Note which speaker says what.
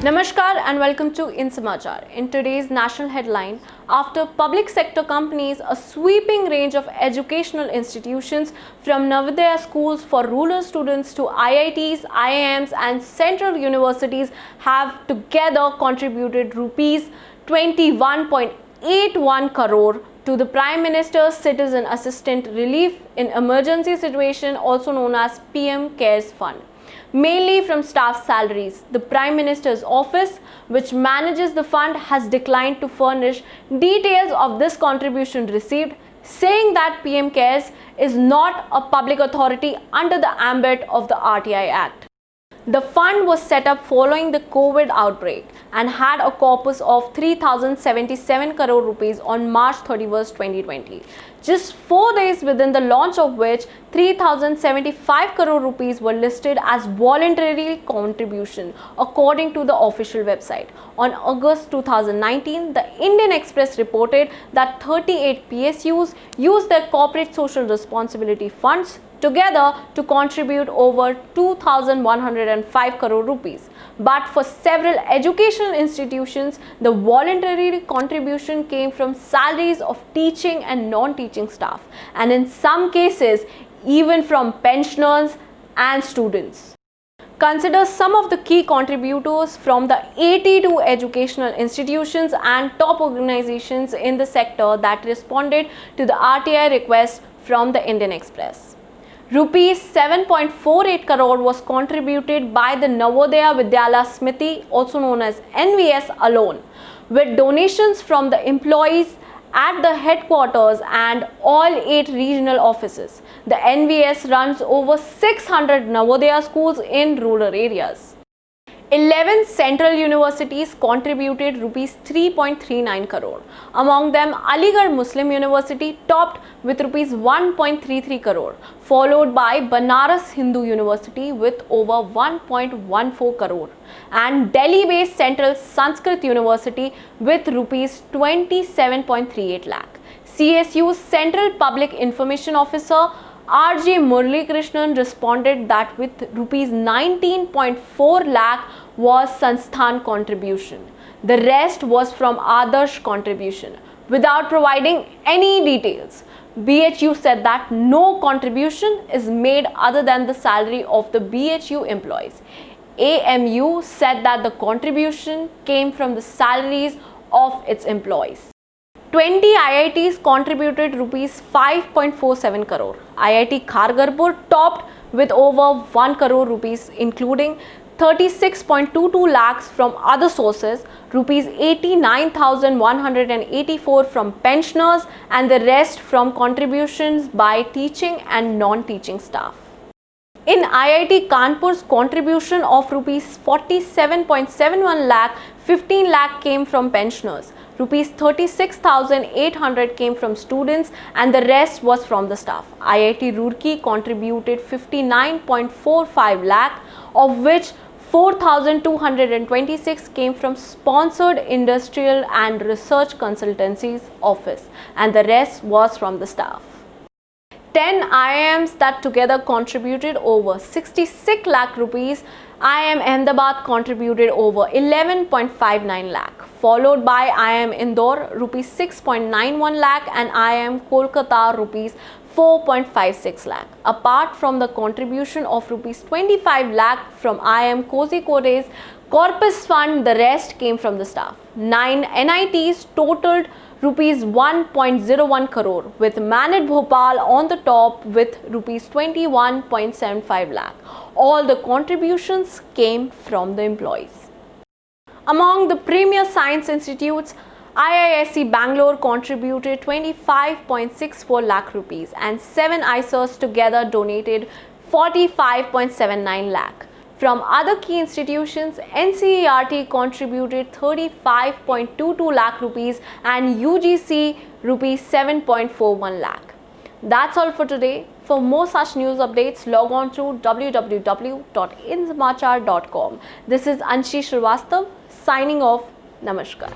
Speaker 1: Namaskar and welcome to In Samachar. In today's national headline, after public sector companies, a sweeping range of educational institutions from Navodaya schools for rural students to IITs, IIMs and central universities have together contributed rupees 21.81 crore to the Prime Minister's Citizen Assistance Relief in Emergency Situation, also known as PM CARES Fund. Mainly from staff salaries. The Prime Minister's office, which manages the fund, has declined to furnish details of this contribution received, saying that PM CARES is not a public authority under the ambit of the RTI Act. The fund was set up following the COVID outbreak and had a corpus of 3,077 crore rupees on March 31, 2020. Just 4 days within the launch of which 3,075 crore rupees were listed as voluntary contribution according to the official website. On August 2019, the Indian Express reported that 38 PSUs used their corporate social responsibility funds together to contribute over 2,105 crore rupees. But for several educational institutions, the voluntary contribution came from salaries of teaching and non-teaching staff, and in some cases, even from pensioners and students. Consider some of the key contributors from the 82 educational institutions and top organizations in the sector that responded to the RTI request from the Indian Express. Rupees 7.48 crore was contributed by the Navodaya Vidyalaya Smiti, also known as NVS alone, with donations from the employees at the headquarters and all 8 regional offices. The NVS runs over 600 Navodaya schools in rural areas. 11 central universities contributed rupees 3.39 crore. Among them, Aligarh Muslim University topped with rupees 1.33 crore, followed by Banaras Hindu University with over 1.14 crore and Delhi-based Central Sanskrit University with rupees 27.38 lakh. CSU's Central Public Information Officer R.J. Murli Krishnan responded that with rupees 19.4 lakh was Sansthan contribution. The rest was from Adarsh contribution. Without providing any details, BHU said that no contribution is made other than the salary of the BHU employees. AMU said that the contribution came from the salaries of its employees. 20 IITs contributed rupees 5.47 crore. IIT Kharagpur topped with over 1 crore rupees, including 36.22 lakhs from other sources, rupees 89,184 from pensioners, and the rest from contributions by teaching and non-teaching staff. In IIT Kanpur's contribution of rupees 47.71 lakh, 15 lakh came from pensioners. Rupees 36,800 came from students and the rest was from the staff. IIT Roorkee contributed 59.45 lakh, of which 4,226 came from sponsored industrial and research consultancies office and the rest was from the staff. 10 IIMs that together contributed over 66 lakh rupees. IIM Ahmedabad contributed over 11.59 lakh, followed by IIM Indore rupees 6.91 lakh and IIM Kolkata rupees 4.56 lakh. Apart from the contribution of rupees 25 lakh from IIM Kozhikode's Corpus Fund, the rest came from the staff. 9 NITs totaled rupees 1.01 crore, with Manit Bhopal on the top with rupees 21.75 lakh. All the contributions came from the employees. Among the premier science institutes, IISc Bangalore contributed 25.64 lakh rupees and 7 IISers together donated 45.79 lakh. From other key institutions, NCERT contributed 35.22 lakh rupees and UGC rupees 7.41 lakh. That's all for today. For more such news updates, log on to www.insamachar.com. This is Anshi Srivastav signing off. Namaskar.